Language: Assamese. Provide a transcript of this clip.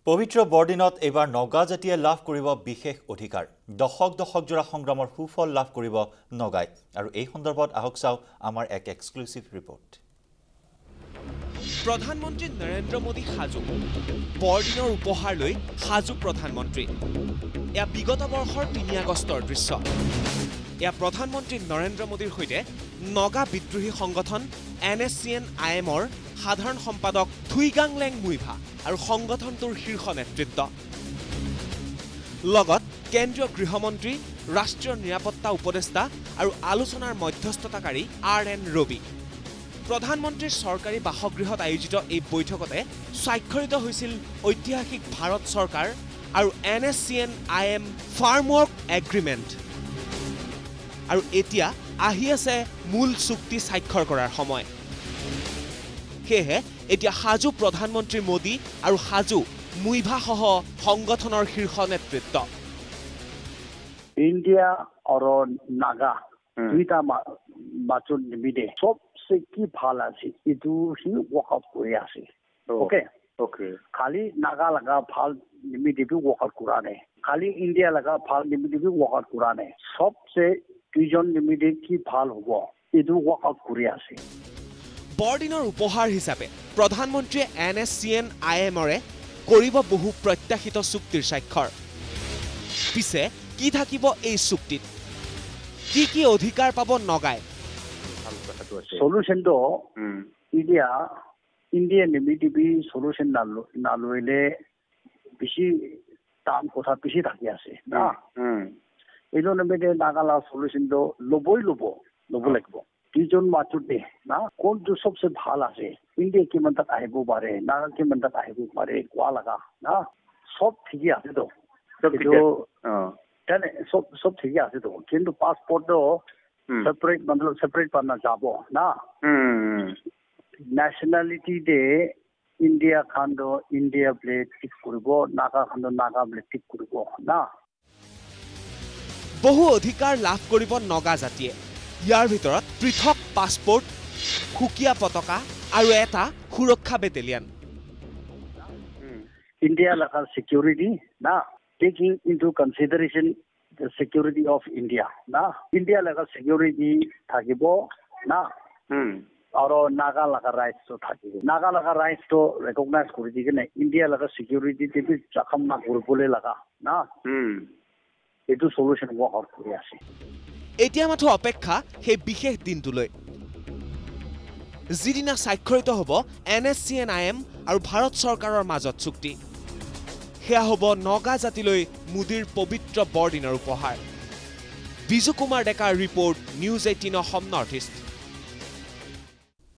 পবিত্ৰ বৰদিনত এবাৰ নগা জাতিয়ে লাভ কৰিব বিশেষ অধিকাৰ দশক জোৰা সংগ্ৰামৰ সুফল লাভ কৰিব নগাই আৰু এই সন্দৰ্ভত আহক চাও আমাৰ এক এক্সক্লুসিভ ৰিপৰ্ট প্ৰধানমন্ত্ৰী নৰেন্দ্ৰ মোদী সাজু বৰদিনৰ উপহাৰ লৈ সাজু প্ৰধানমন্ত্ৰী এয়া বিগত বৰ্ষৰ ৩ আগষ্টৰ দৃশ্য এয়া প্ৰধানমন্ত্ৰী নৰেন্দ্ৰ মোদীৰ হৈতে নগা বিদ্ৰোহী সংগঠন NSCN-IMৰ সাধাৰণ সম্পাদক থুইগাংলেং মুইভা আৰু সংগঠনটোৰ শীৰ্ষ নেতৃত্ব লগত কেন্দ্ৰীয় গৃহমন্ত্ৰী ৰাষ্ট্ৰীয় নিৰাপত্তা উপদেষ্টা আৰু আলোচনাৰ মধ্যস্থতাকাৰী RN ৰবি প্ৰধানমন্ত্ৰীৰ চৰকাৰী বাসগৃহত আয়োজিত এই বৈঠকতে স্বাক্ষৰিত হৈছিল ঐতিহাসিক ভাৰত চৰকাৰ আৰু NSCN-IM ফাৰ্মৱৰ্ক এগ্ৰিমেণ্ট আৰু এতিয়া আহি আছে মূল চুক্তি স্বাক্ষৰ কৰাৰ সময় সেয়ে এতিয়া সাজু প্ৰধানমন্ত্ৰী মোদী আৰু সাজু মুইভা সহ সংগঠনৰ শীৰ্ষ নেতৃত্ব ইন্ডিয়া আৰু নাগা দুইটা মাজত নিমিলে সবচে কি ভাল আছে এইটো সি ৱৰ্কআউট কৰি আছে ওকে খালি নাগা লগা ভাল নিমিলে ৱৰ্কআউট কৰা নাই খালি ইন্ডিয়া লগা ভাল নিমিলে ৱৰ্কআউট কৰা নাই সবচে দুইজন নিমিলে কি ভাল হ'ব এইটো ৱৰ্কআউট কৰি আছে বৰদিনৰ উপহাৰ হিচাপে প্ৰধানমন্ত্ৰীয়ে NSCN-IMৰে কৰিব বহু প্ৰত্যাশিত চুক্তিৰ স্বাক্ষৰ পিছে কি থাকিব এই চুক্তিত কি অধিকাৰ পাব নগাই সলিউশনটো ইন্ডিয়া নিমিটিভি সলিউশন নালৈলে বেছি দাম কথা বেছি থাকি আছে না এইটো নিমিতে নাগালা সলিউশনটো ল'ব লাগিব দুইজন মাজতে না কোনটো সবচে ভাল আছে ইন্ডিয়া কিমান তাক আহিব পাৰে নাগা কিমান তাক আহিব পাৰে কোৱা লগা না সব ঠিকই আছে তো সব ঠিকই আছে তো কিন্তু পাসপোর্টও সেপারেট পানা যাব না ন্যাশনালিটি দে ইন্ডিয়া খান্ড ইন্ডিয়া প্লেট ঠিক কৰিব নাগা খান্ড নাগা প্লেট ঠিক কৰিব না বহু অধিকাৰ লাভ কৰিব নগা জাতিয়ে ইয়াৰ ভিতৰত পৃথক পাসপোৰ্ট খুকিয়া পতাকা আৰু এটা সুৰক্ষা বেটেলিয়ন ইন্ডিয়া local security না taking into consideration the security of India na India local security থাকিব না আৰু নাগা local rights তো থাকিব নাগা local rights তো recognize কৰি দিকে India local security তে জখম না কৰিবলৈ লাগা না এইটো সলিউশন ৱৰ্ক কৰি আছে এতিয়া মাথো অপেক্ষা সেই বিশেষ দিনটোলৈ যিদিনা স্বাক্ষৰিত হ'ব NSCN-IM আৰু ভাৰত চৰকাৰৰ মাজত চুক্তি সেয়া হ'ব নগা জাতিলৈ মোদীৰ পবিত্ৰ বৰদিনৰ উপহাৰ বিজু কুমাৰ ডেকাৰ report news 18 Assam north east